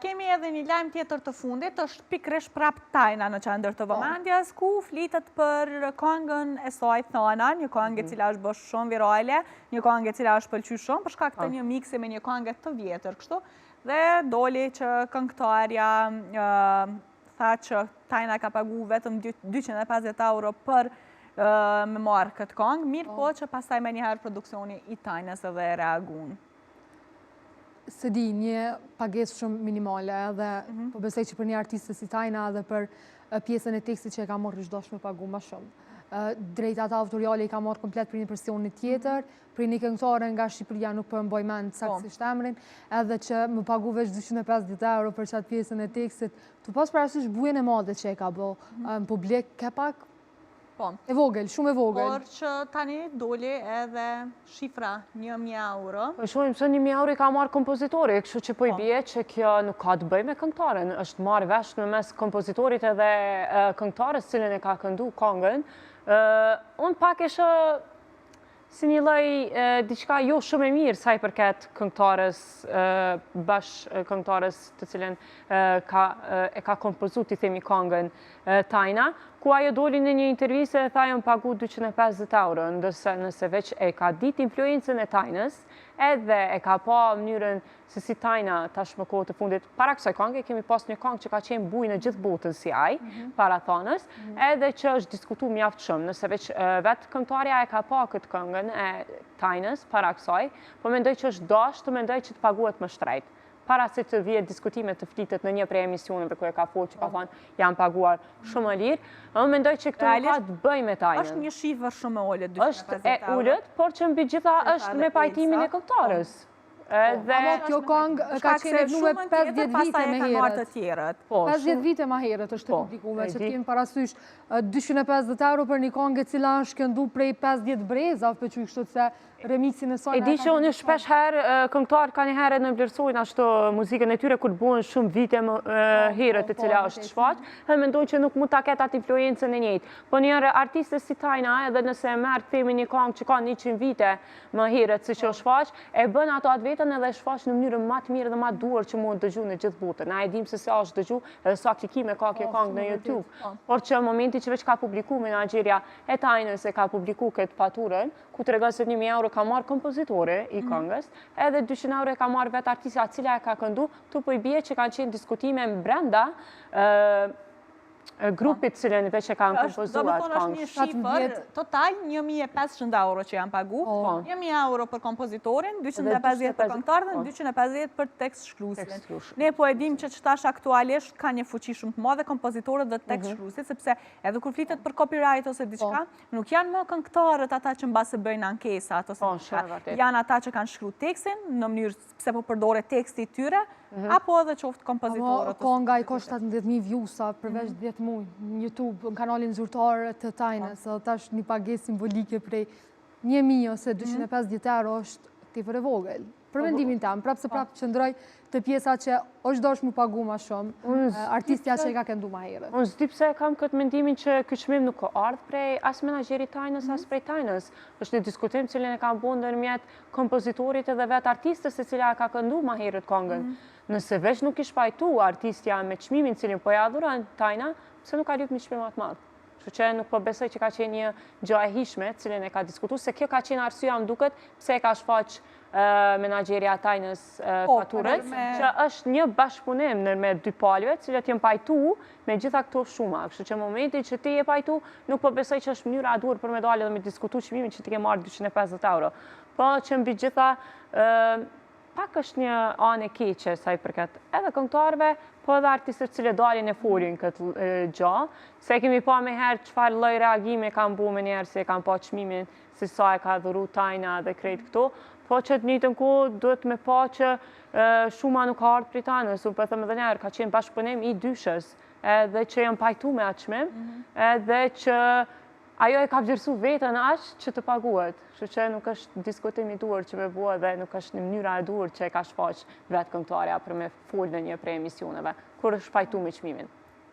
Kemi edhe një lajm tjetër të fundit, është pikërisht prap Tajna në qendër të vëmendjes, ku flitet për këngën e saj Thana, një këngë e cila është bërë shumë virale, një këngë e cila është pëlqyer shumë për shkak të një miksi me një këngë të vjetër kështu, dhe doli që këngëtarja tha që Tajna ka pagu vetëm 250 euro për me marrë këtë këngë, mirë po që pastaj me njëherë produksioni i Tajnës edhe reagun. Se di, një pagesë shumë minimale dhe po besoj që për një artiste si Tajna dhe për pjesën e tekstit që e ka marrë rishdosh me pagu ma shumë. Drejtat autoriale i ka marrë komplet për një version tjetër, për një këngëtare nga Shqipëria nuk për mboj mend saktësisht emrin, edhe që më pagu veç 250 euro për qatë pjesën e tekstit, të pas parasysh bujen e madhe që e ka bo në publik, ke pak e vogël, shumë e vogël. Por që tani doli edhe shifra 1.000 euro. Shumë se 1.000 euro i ka marrë kompozitori, kështu që po i bie që kjo nuk ka të bëj me këngëtaren, është marrë vesh në mes kompozitorit edhe këngëtarës cilën e ka këndu këngën. Unë pak ishe si një lloj diçka jo shumë e mirë sa i përket këngëtarës, bash këngëtarës të cilën e ka kompozuar ti themi këngën Tajna, ku ajo doli në një intervistë e tha jam pagu 250 euro, ndërsa nëse veç e ka ditë influencën e Tajnës, edhe e ka pa mënyrën se si Tajna tashmë kohë të fundit, para kësaj këngë kemi pas një këngë që ka qenë bujë në gjithë botën si ai, para Thanës, edhe që është diskutuar mjaft shumë, nëse veç vetë këngëtarja e ka pa këtë këngën e Tajnës para kësaj, po mendoj që është dashur të mendoj që të paguhet më shtrejt. Para se të vjetë diskutime të flitet në një prej emisioneve ku e ka folë që ka thonë jam paguar shumë më lirë, unë mendoj që këtu nuk ka të bëj me Tajnën. Është një shifër shumë e ullët, 250 euro. Është e ullët, por që mbi gjitha është me pajtimin e këngëtarës. Ama kjo këngë ka qenë nume 50 vite me herët. 50 vite ma herët është të publikume, që t'jem parasysh 250 euro për një këngë e cila është këndu prej 50 breza, për që i kështu të se remixin e sojnë. E di që unë shpesh herë, këngëtarë ka një herë në vlerësojnë ashtu muzikën e tyre kur buen shumë vite më herët e cila është shfaq, dhe mendoj që nuk mund ta ketë atë influencën e njëjtë. Po një artiste si Tajna, edhe nëse e merë themi një këngë që ka 100 vite më herët si që shfaq, e bën ato atë vetën edhe shfaq në mënyrë më të mirë dhe më të duhur që mund dëgju në gjithë botën. Na e dim se sa është dëgju edhe sa klikime ka kjo këngë në YouTube. Por që në momenti që veç ka publikuar menaxheria e Tajnës e ka publikuar këtë faturën, ku tregon se 1.000 euro ka marrë kompozitori i këngës, edhe 200 euro e ka marrë vetë artista cila e ka këndu, tu po i bie që kanë qenë diskutime brenda grupit cilën veç e kanë kompozuar këngë. Do më thonë është një shifër total 1.500 euro që janë pagu, 1.000 euro për kompozitorin, 250 për këngëtarën dhe 250 për tekst shkruesin. Ne po e dim që tash aktualisht ka një fuqi shumë të madhe kompozitorët dhe tekst shkruesit, sepse edhe kur flitet për copyright ose diçka, nuk janë më këngëtarët ata që mbase bëjnë ankesat ose diçka. Janë ata që kanë shkruar tekstin në mënyrë pse po përdore teksti i tyre, apo edhe qoftë kompozitorët. Konga i ka 17.000 vjusa përveç 10 muaj në YouTube, në kanalin zyrtar të Tajnës, dhe tash një pagesë simbolike prej 1.000 ose 250 euro është tepër e vogël. Për mendimin tam, prapë se prapë qëndroj të pjesa që është dosh mu pagu ma shumë, artistja që i ka këndu ma herët. Unë zdi pse kam këtë mendimin që këtë çmim nuk ka ardhë prej as menaxherit Tajnës, as prej Tajnës. Është një diskutim cilin e kam bën ndërmjet kompozitorit edhe vetë artistës e cila ka këndu ma herët këngën. Nëse veç nuk ish pajtu artistja me çmimin cilin po ja dhuron Tajna, pse nuk ka lyp një çmim më të madh. Kështu që nuk po besoj që ka qenë një gjë e hishme cilin e ka diskutuar, se kjo ka qenë arsyeja më duket pse e ka shfaq menaxheria Tajnës faturën, që është një bashkëpunim ndërmjet dy palëve, të cilat janë pajtu me gjitha këto shuma. Kështu që në momentin që ti je pajtu, nuk po besoj që është mënyra e duhur për me dalë dhe me diskutuar çmimin që ti ke marrë 250 euro. Po që mbi gjitha pak është një anë e keqe sa i përket edhe këngëtarëve, po edhe artistët që dalin e folin këtë gjë, se kemi pa me herë çfarë lloj reagime kanë bu me njerë se kanë pa çmimin, se sa e ka dhuru Tajna dhe krejt këto, po që të njëjtën kohë duhet me pa që shuma nuk ka ardhur prej Tajnës, unë po them edhe njerë, ka qenë bashkëpunim i dyshës, edhe që janë pajtu me atë çmim, edhe që ajo e ka vlerësu vetën aq që të paguhet. Kështu që nuk është diskutim i duhur që me bua dhe nuk është në mënyra e duhur që e ka shfaq vetë këngëtarja për me folë në një prej emisioneve, kur është pajtu me çmimin.